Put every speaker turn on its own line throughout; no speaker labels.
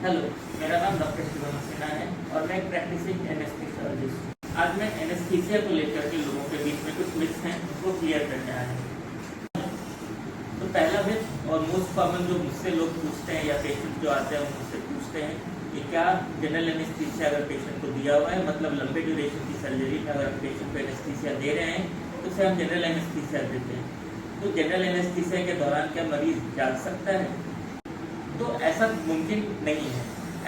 Hello, मेरा नाम doctor Shivam Sinha है और मैं एक प्रैक्टिसिंग एनेस्थेसियोलॉजिस्ट हूँ। आज मैं एनेस्थीसिया को लेकर के लोगों के बीच में कुछ मिथ्स हैं उनको क्लियर करने आया हूँ। तो पहला मिथ और मोस्ट कॉमन जो मुझसे लोग पूछते हैं या पेशेंट जो आते हैं वो मुझसे पूछते हैं कि क्या जनरल एनेस्थीसिया अगर पेशेंट को दिया हुआ है, मतलब लंबे ड्यूरेशन की सर्जरी में अगर पेशेंट को एनेस्थीसिया दे रहे हैं तो उसे हम जनरल एनेस्थीसिया देते हैं, तो जनरल एनेस्थीसिया के दौरान क्या मरीज जाग सकता है? तो ऐसा मुमकिन नहीं है।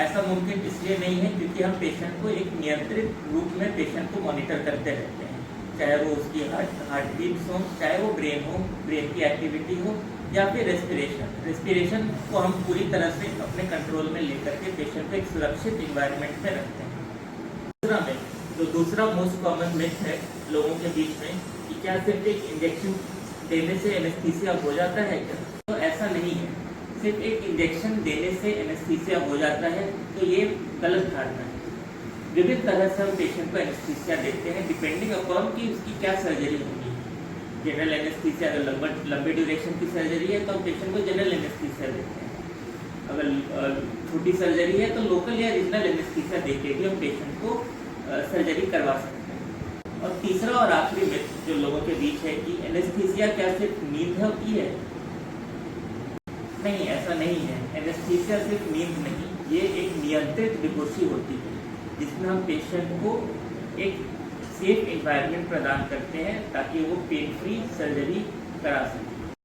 ऐसा मुमकिन इसलिए नहीं है क्योंकि हम पेशेंट को एक नियंत्रित रूप में पेशेंट को मॉनिटर करते रहते हैं, चाहे वो उसकी हार्ट बीट्स हो, चाहे वो ब्रेन की एक्टिविटी हो या फिर रेस्पिरेशन को हम पूरी तरह से अपने कंट्रोल में लेकर के पेशेंट को एक सुरक्षित इन्वायरमेंट में रखते हैं। दूसरा मोस्ट कॉमन मिथ है लोगों के बीच में कि क्या सिर्फ एक इंजेक्शन देने से एनेस्थीसिया हो जाता है क्या? तो ऐसा नहीं है। सिर्फ एक इंजेक्शन देने से एनेस्थीसिया हो जाता है तो ये गलत धारणा है। विभिन्न तरह से हम पेशेंट को एनेस्थीसिया देते हैं डिपेंडिंग अपॉन कि उसकी क्या सर्जरी होगी। जनरल एनेस्थीसिया अगर लंबे ड्यूरेशन की सर्जरी है तो हम पेशेंट को जनरल एनेस्थीसिया देते हैं। अगर छोटी सर्जरी है तो लोकल या रीजनल एनेस्थीसिया देके भी हम पेशेंट को सर्जरी करवा सकते हैं। और तीसरा और आखिरी मिथ जो लोगों के बीच है कि एनेस्थीसिया क्या सिर्फ नींद होती है? नहीं, ऐसा नहीं है। एनेस्थीसिया सिर्फ नींद नहीं, ये एक नियंत्रित बेहोशी होती है जिसमें हम पेशेंट को एक सेफ एनवायरनमेंट प्रदान करते हैं ताकि वो पेन फ्री सर्जरी करा सकें।